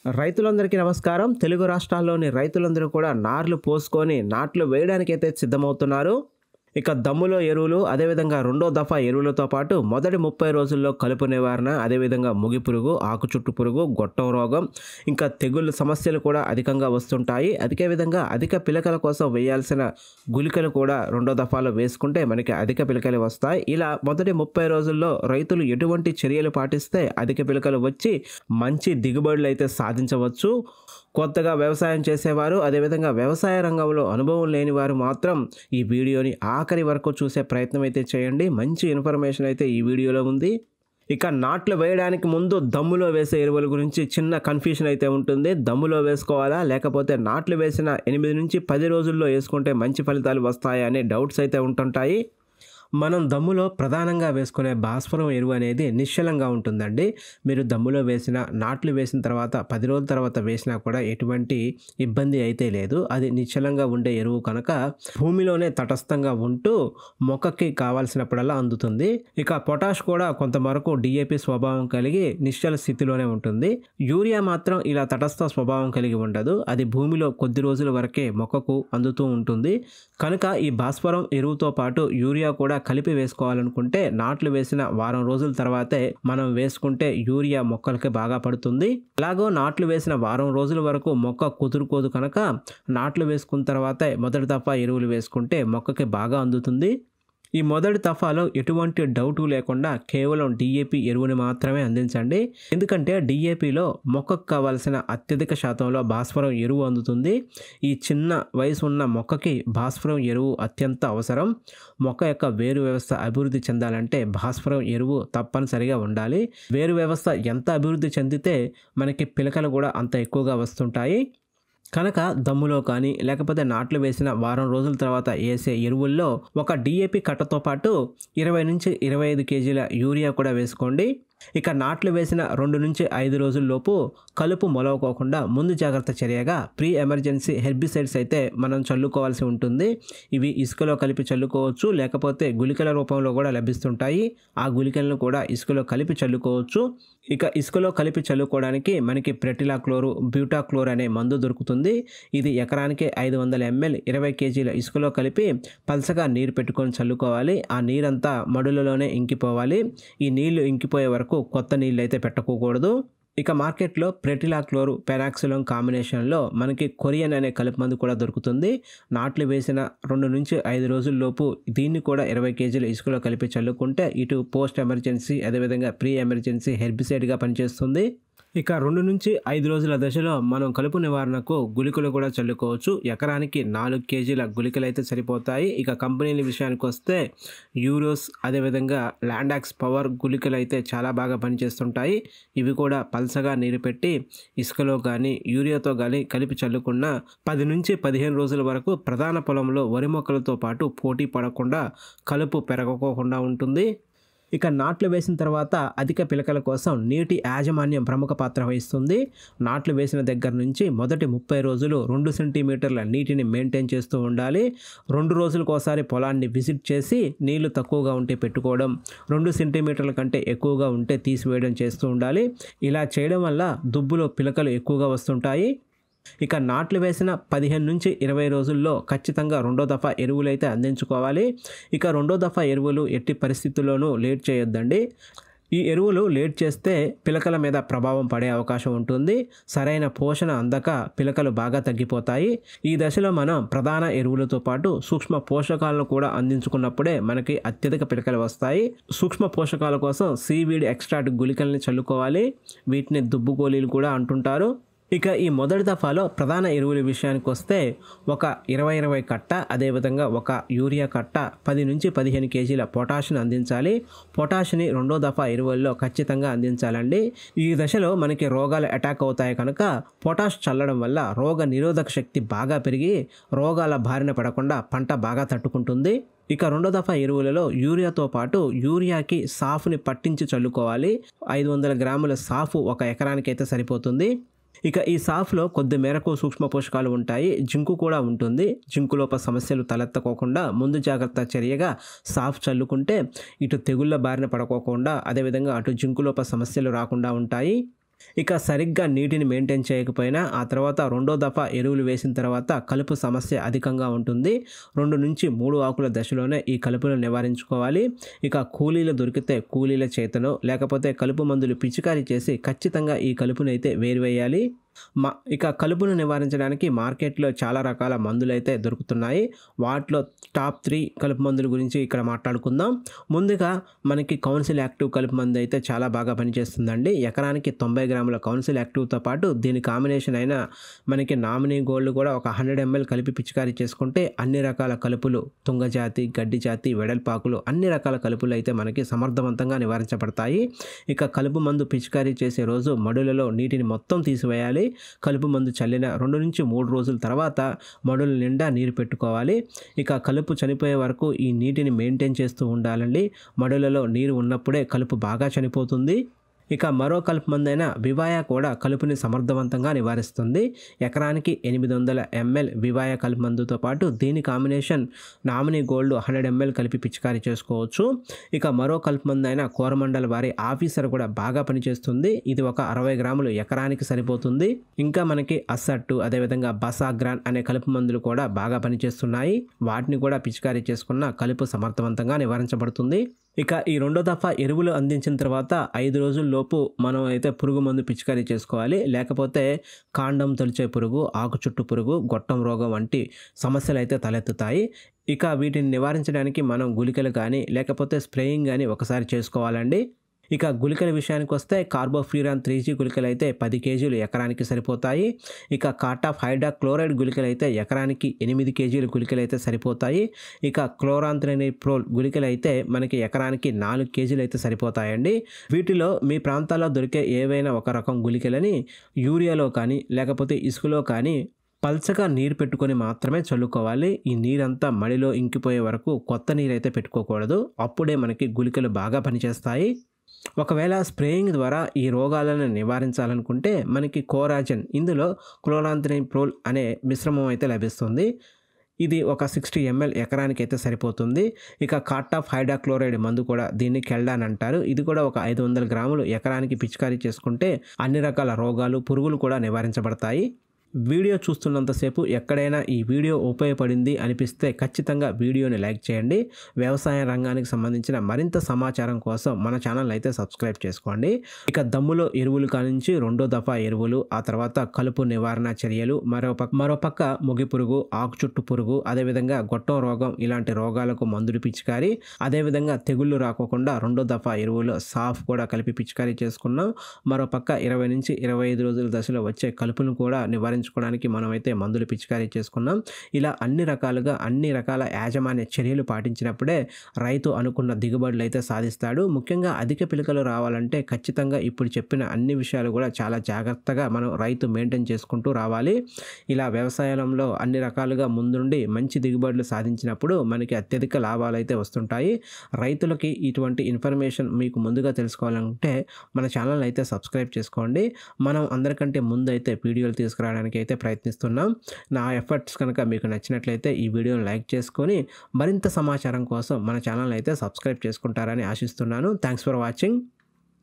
రైతులందరికీ నమస్కారం. తెలుగు రాష్ట్రాల్లోని రైతులందరూ కూడా నార్లు పోసుకొని నాట్లు వేయడానికైతే సిద్ధమవుతున్నారు. ఇక దమ్ములో ఎరువులు, అదేవిధంగా రెండో దఫా ఎరువులతో పాటు మొదటి 30 రోజుల్లో కలుపు నివారణ, అదేవిధంగా ముగి పురుగు, ఆకు చుట్టు పురుగు, గొట్టం రోగం, ఇంకా తెగుళ్ళ సమస్యలు కూడా అధికంగా వస్తుంటాయి. అదే విధంగా అధిక పిలకల కోసం వేయాల్సిన గుళికలు కూడా రెండో దఫాలో వేసుకుంటే మనకి అధిక పిలకలు వస్తాయి. ఇలా మొదటి 30 రోజుల్లో రైతులు ఎటువంటి చర్యలు పాటిస్తే అధిక పిలకలు వచ్చి మంచి దిగుబడులు అయితే సాధించవచ్చు. కొత్తగా వ్యవసాయం చేసేవారు, అదేవిధంగా వ్యవసాయ రంగంలో అనుభవం లేని వారు మాత్రం ఈ వీడియోని ఆఖరి వరకు చూసే ప్రయత్నం అయితే చేయండి. మంచి ఇన్ఫర్మేషన్ అయితే ఈ వీడియోలో ఉంది. ఇక నాట్లు వేయడానికి ముందు దమ్ములో వేసే ఎరువుల గురించి చిన్న కన్ఫ్యూషన్ అయితే ఉంటుంది. దమ్ములో వేసుకోవాలా, లేకపోతే నాట్లు వేసిన 8 నుంచి 10 రోజుల్లో వేసుకుంటే మంచి ఫలితాలు వస్తాయా అనే డౌట్స్ అయితే ఉంటుంటాయి. మనం దమ్ములో ప్రధానంగా వేసుకునే భాస్వరం ఎరువు అనేది నిశ్చలంగా ఉంటుందండి. మీరు దమ్ములో వేసిన, నాట్లు వేసిన తర్వాత 10 రోజుల తర్వాత వేసినా కూడా ఎటువంటి ఇబ్బంది అయితే లేదు. అది నిశ్చలంగా ఉండే ఎరువు కనుక భూమిలోనే తటస్థంగా ఉంటూ మొక్కకి కావాల్సినప్పుడల్లా అందుతుంది. ఇక పొటాష్ కూడా కొంతవరకు డిఏపి స్వభావం కలిగి నిశ్చల స్థితిలోనే ఉంటుంది. యూరియా మాత్రం ఇలా తటస్థ స్వభావం కలిగి ఉండదు. అది భూమిలో కొద్ది రోజుల వరకే మొక్కకు అందుతూ ఉంటుంది. కనుక ఈ భాస్వరం ఎరువుతో పాటు యూరియా కూడా కలిపి వేసుకోవాలనుకుంటే నాట్లు వేసిన వారం రోజుల తర్వాతే మనం వేసుకుంటే యూరియా మొక్కలకి బాగా పడుతుంది. అలాగో నాట్లు వేసిన వారం రోజుల వరకు మొక్క కుదురుకోదు కనుక నాట్లు వేసుకున్న తర్వాతే మొదటి దఫా ఎరువులు వేసుకుంటే మొక్కకి బాగా అందుతుంది. ఈ మొదటి దఫాలో ఎటువంటి డౌటు లేకుండా కేవలం డిఏపి ఎరువుని మాత్రమే అందించండి. ఎందుకంటే డిఏపిలో మొక్కకు కావాల్సిన అత్యధిక శాతంలో భాస్వరం ఎరువు అందుతుంది. ఈ చిన్న వయసు ఉన్న మొక్కకి భాస్వరం ఎరువు అత్యంత అవసరం. మొక్క యొక్క వేరు వ్యవస్థ అభివృద్ధి చెందాలంటే భాస్వరం ఎరువు తప్పనిసరిగా ఉండాలి. వేరు వ్యవస్థ ఎంత అభివృద్ధి చెందితే మనకి పిలకలు కూడా అంత ఎక్కువగా వస్తుంటాయి. కనుక దమ్ములో కానీ, లేకపోతే నాట్లు వేసిన వారం రోజుల తర్వాత వేసే ఎరువుల్లో ఒక డిఏపి కట్టతో పాటు 20 నుంచి 25 కేజీల యూరియా కూడా వేసుకోండి. ఇక నాట్లు వేసిన 2 నుంచి 5 రోజుల్లోపు కలుపు మొలవకోకుండా ముందు జాగ్రత్త చర్యగా ప్రీ ఎమర్జెన్సీ హెర్బిసైడ్స్ అయితే మనం చల్లుకోవాల్సి ఉంటుంది. ఇవి ఇసుకలో కలిపి చల్లుకోవచ్చు, లేకపోతే గుళికల రూపంలో కూడా లభిస్తుంటాయి. ఆ గుళికలను కూడా ఇసుకలో కలిపి చల్లుకోవచ్చు. ఇక ఇసుకలో కలిపి చల్లుకోవడానికి మనకి ప్రెటిలాక్లోరు, బ్యూటాక్లోర్ అనే మందు దొరుకుతుంది. ఇది ఎకరానికి 500 ml 20 కేజీల ఇసుకలో కలిపి పల్చగా నీరు పెట్టుకొని చల్లుకోవాలి. ఆ నీరంతా మడులలోనే ఇంకిపోవాలి. ఈ నీళ్లు ఇంకిపోయే వరకు కొత్త నీళ్ళు అయితే పెట్టకూడదు. ఇక మార్కెట్లో ప్రెటిలాక్లోరు, పెరాక్సిలం కాంబినేషన్లో మనకి కొరియన్ అనే కలుపు మందు కూడా దొరుకుతుంది. నాట్లు వేసిన 2 నుంచి 5 రోజుల్లోపు దీన్ని కూడా 20 కేజీల ఇసుకలో కలిపి చల్లుకుంటే ఇటు పోస్ట్ ఎమర్జెన్సీ, అదేవిధంగా ప్రీ ఎమర్జెన్సీ హెర్బిసైడ్గా పనిచేస్తుంది. ఇక 2 నుంచి 5 రోజుల దశలో మనం కలుపు నివారణకు గుళికలు కూడా చల్లుకోవచ్చు. ఎకరానికి 4 కేజీల గుళికలు అయితే సరిపోతాయి. ఇక కంపెనీల విషయానికి వస్తే యూరోస్, అదేవిధంగా ల్యాండాక్స్ పవర్ గుళికలు అయితే చాలా బాగా పనిచేస్తుంటాయి. ఇవి కూడా పల్చగా నీరు పెట్టి ఇసుకలో కానీ, యూరియాతో కానీ కలిపి చల్లుకున్న 10 నుంచి 15 రోజుల వరకు ప్రధాన పొలంలో వరి మొక్కలతో పాటు పోటీ పడకుండా కలుపు పెరగకోకుండా ఉంటుంది. ఇక నాట్లు వేసిన తర్వాత అధిక పిలకల కోసం నీటి యాజమాన్యం ప్రముఖ పాత్ర వహిస్తుంది. నాట్లు వేసిన దగ్గర నుంచి మొదటి 30 రోజులు 2 సెంటీమీటర్ల నీటిని మెయింటైన్ చేస్తూ ఉండాలి. 2 రోజులకోసారి పొలాన్ని విజిట్ చేసి నీళ్లు తక్కువగా ఉంటే పెట్టుకోవడం, 2 సెంటీమీటర్ల కంటే ఎక్కువగా ఉంటే తీసివేయడం చేస్తూ ఉండాలి. ఇలా చేయడం వల్ల దుబ్బులో పిలకలు ఎక్కువగా వస్తుంటాయి. ఇక నాట్లు వేసిన 15 నుంచి 20 రోజుల్లో ఖచ్చితంగా రెండో దఫా ఎరువులు అయితే అందించుకోవాలి. ఇక రెండో దఫా ఎరువులు ఎట్టి పరిస్థితుల్లోనూ లేట్ చేయొద్దండి. ఈ ఎరువులు లేట్ చేస్తే పిలకల మీద ప్రభావం పడే అవకాశం ఉంటుంది. సరైన పోషణ అందక పిలకలు బాగా తగ్గిపోతాయి. ఈ దశలో మనం ప్రధాన ఎరువులతో పాటు సూక్ష్మ పోషకాలను కూడా అందించుకున్నప్పుడే మనకి అత్యధిక పిలకలు వస్తాయి. సూక్ష్మ పోషకాల కోసం సీవీడ్ ఎక్స్ట్రాక్ట్ గుళికల్ని చల్లుకోవాలి. వీటిని దుబ్బు గోళీలు కూడా అంటుంటారు. ఇక ఈ మొదటి దఫాలో ప్రధాన ఎరువుల విషయానికి వస్తే ఒక 20-20 కట్ట, అదేవిధంగా ఒక యూరియా కట్ట, 10 నుంచి 15 కేజీల పొటాష్ని అందించాలి. పొటాష్ని రెండో దఫా ఎరువుల్లో ఖచ్చితంగా అందించాలండి. ఈ దశలో మనకి రోగాలు అటాక్ అవుతాయి కనుక పొటాష్ చల్లడం వల్ల రోగ నిరోధక శక్తి బాగా పెరిగి రోగాల బారిన పడకుండా పంట బాగా తట్టుకుంటుంది. ఇక రెండో దఫా ఎరువులలో యూరియాతో పాటు యూరియాకి సాఫ్ని పట్టించి చల్లుకోవాలి. 500 గ్రాముల సాఫ్ ఒక ఎకరానికి అయితే సరిపోతుంది. ఇక ఈ సాఫ్లో కొద్ది మేరకు సూక్ష్మ పోషకాలు ఉంటాయి, జింకు కూడా ఉంటుంది. జింకు లోప సమస్యలు తలెత్తకోకుండా ముందు జాగ్రత్త చర్యగా సాఫ్ చల్లుకుంటే ఇటు తెగుళ్ళ బారిన పడకోకుండా, అదేవిధంగా అటు జింకు లోప సమస్యలు రాకుండా ఉంటాయి. ఇక సరిగ్గా నీటిని మెయింటైన్ చేయకపోయినా ఆ తర్వాత రెండో దఫా ఎరువులు వేసిన తర్వాత కలుపు సమస్య అధికంగా ఉంటుంది. 2 నుంచి 3 ఆకుల దశలోనే ఈ కలుపును నివారించుకోవాలి. ఇక కూలీలు దొరికితే కూలీల చేతనో లేకపోతే కలుపు మందులు పిచికారీ చేసి ఖచ్చితంగా ఈ కలుపునైతే వేరువేయాలి. ఇక కలుపును నివారించడానికి మార్కెట్లో చాలా రకాల మందులైతే దొరుకుతున్నాయి. వాటిలో టాప్ 3 కలుపు మందుల గురించి ఇక్కడ మాట్లాడుకుందాం. ముందుగా మనకి కౌన్సిల్ యాక్టివ్ కలుపు మందు అయితే చాలా బాగా పనిచేస్తుందండి. ఎకరానికి 90 గ్రాముల కౌన్సిల్ యాక్టివ్తో పాటు దీని కాంబినేషన్ అయిన మనకి నామినీ గోల్డ్ కూడా ఒక 100 ml కలిపి పిచికారీ చేసుకుంటే అన్ని రకాల కలుపులు, తుంగజాతి, గడ్డి జాతి, వెడల్పాకులు అన్ని రకాల కలుపులు అయితే మనకి సమర్థవంతంగా నివారించబడతాయి. ఇక కలుపు మందు పిచికారీ చేసే రోజు మడులలో నీటిని మొత్తం తీసివేయాలి. కలుపు మందు చల్లిన 2 నుంచి 3 రోజుల తర్వాత మడుల నిండా నీరు పెట్టుకోవాలి. ఇక కలుపు చనిపోయే వరకు ఈ నీటిని మెయింటైన్ చేస్తూ ఉండాలండి. మడులలో నీరు ఉన్నప్పుడే కలుపు బాగా చనిపోతుంది. ఇక మరో కలుపు మందైన వివాయా కూడా కలుపుని సమర్థవంతంగా నివారిస్తుంది. ఎకరానికి 800 ml వివాయా కలుపు మందుతో పాటు దీని కాంబినేషన్ నామినీ గోల్డ్ 100 ml కలిపి పిచికారీ చేసుకోవచ్చు. ఇక మరో కలుపు మందైన కోరమండల్ వారి ఆఫీసర్ కూడా బాగా పనిచేస్తుంది. ఇది ఒక 60 గ్రాములు ఎకరానికి సరిపోతుంది. ఇంకా మనకి అసట్టు అదేవిధంగా బసాగ్రాన్ అనే కలుపు మందులు కూడా బాగా పనిచేస్తున్నాయి. వాటిని కూడా పిచికారీ చేసుకున్న కలుపు సమర్థవంతంగా నివారించబడుతుంది. ఇక ఈ రెండో దఫా ఎరువులు అందించిన తర్వాత 5 రోజుల్లోపు మనం అయితే పురుగు మందు పిచికారీ చేసుకోవాలి. లేకపోతే కాండం తొలిచే పురుగు, ఆకు చుట్టు పురుగు, గొట్టం రోగం వంటి సమస్యలు అయితే తలెత్తుతాయి. ఇక వీటిని నివారించడానికి మనం గుళికలు కానీ లేకపోతే స్ప్రేయింగ్ కానీ ఒకసారి చేసుకోవాలండి. ఇక గుళికల విషయానికి వస్తే కార్బోఫ్యూరాన్ 3G గుళికలు అయితే 10 కేజీలు ఎకరానికి సరిపోతాయి. ఇక కాటాఫ్ హైడ్రాక్లోరైడ్ గుళికలు అయితే ఎకరానికి 8 కేజీల గుళికలు అయితే సరిపోతాయి. ఇక క్లోరాంత్రనిప్రోల్ గుళికలు అయితే మనకి ఎకరానికి 4 కేజీలు అయితే సరిపోతాయండి. వీటిలో మీ ప్రాంతాల్లో దొరికే ఏవైనా ఒక రకం గుళికలని యూరియాలో కానీ లేకపోతే ఇసుకలో కానీ పల్చగా నీరు పెట్టుకొని మాత్రమే చల్లుకోవాలి. ఈ నీరంతా మడిలో ఇంకిపోయే వరకు కొత్త నీరు అయితే పెట్టుకోకూడదు. అప్పుడే మనకి గుళికలు బాగా పనిచేస్తాయి. ఒకవేళ స్ప్రేయింగ్ ద్వారా ఈ రోగాలను నివారించాలనుకుంటే మనకి కోరాజన్, ఇందులో క్లోరాంత్రినిప్రోల్ అనే మిశ్రమం అయితే లభిస్తుంది. ఇది ఒక 60 ml ఎకరానికి అయితే సరిపోతుంది. ఇక కాటాఫ్ హైడ్రాక్లోరైడ్ మందు కూడా దీన్ని కెల్డాన్ అంటారు. ఇది కూడా ఒక 500 గ్రాములు ఎకరానికి పిచికారీ చేసుకుంటే అన్ని రకాల రోగాలు, పురుగులు కూడా నివారించబడతాయి. వీడియో చూస్తున్నంతసేపు ఎక్కడైనా ఈ వీడియో ఉపయోగపడింది అనిపిస్తే ఖచ్చితంగా వీడియోని లైక్ చేయండి. వ్యవసాయ రంగానికి సంబంధించిన మరింత సమాచారం కోసం మన ఛానల్ అయితే సబ్స్క్రైబ్ చేసుకోండి. ఇక దమ్ములో ఎరువులు కానించి రెండో దఫా ఎరువులు, ఆ తర్వాత కలుపు నివారణ చర్యలు, మరోపక్క మొగి పురుగు, ఆకు చుట్టు పురుగు, అదేవిధంగా గొట్టం రోగం ఇలాంటి రోగాలకు మందులు పిచికారీ, అదేవిధంగా తెగుళ్ళు రాకోకుండా రెండో దఫా ఎరువులు సాఫ్ కూడా కలిపి పిచికారీ చేసుకున్నాం. మరోపక్క 20 నుంచి 25 రోజుల దశలో వచ్చే కలుపును కూడా నివారించుకోవడానికి మనమైతే మందులు పిచికారీ చేసుకున్నాం. ఇలా అన్ని రకాల యాజమాన్య చర్యలు పాటించినప్పుడే రైతు అనుకున్న దిగుబడులు అయితే సాధిస్తాడు. ముఖ్యంగా అధిక పిలకలు రావాలంటే ఖచ్చితంగా ఇప్పుడు చెప్పిన అన్ని విషయాలు కూడా చాలా జాగ్రత్తగా మనం రైతు మెయింటైన్ చేసుకుంటూ రావాలి. ఇలా వ్యవసాయంలో అన్ని రకాలుగా ముందుండి మంచి దిగుబడులు సాధించినప్పుడు మనకి అత్యధిక లాభాలు అయితే వస్తుంటాయి. రైతులకి ఇటువంటి ఇన్ఫర్మేషన్ మీకు ముందుగా తెలుసుకోవాలంటే మన ఛానల్ అయితే సబ్స్క్రైబ్ చేసుకోండి. మనం అందరికంటే ముందు అయితే వీడియోలు తీసుకురావడానికి అయితే ప్రయత్నిస్తున్నాం. నా ఎఫర్ట్స్ కనుక మీకు నచ్చినట్లయితే ఈ వీడియోని లైక్ చేసుకొని మరింత సమాచారం కోసం మన ఛానల్ అయితే సబ్స్క్రైబ్ చేసుకుంటారని ఆశిస్తున్నాను. Thanks for watching.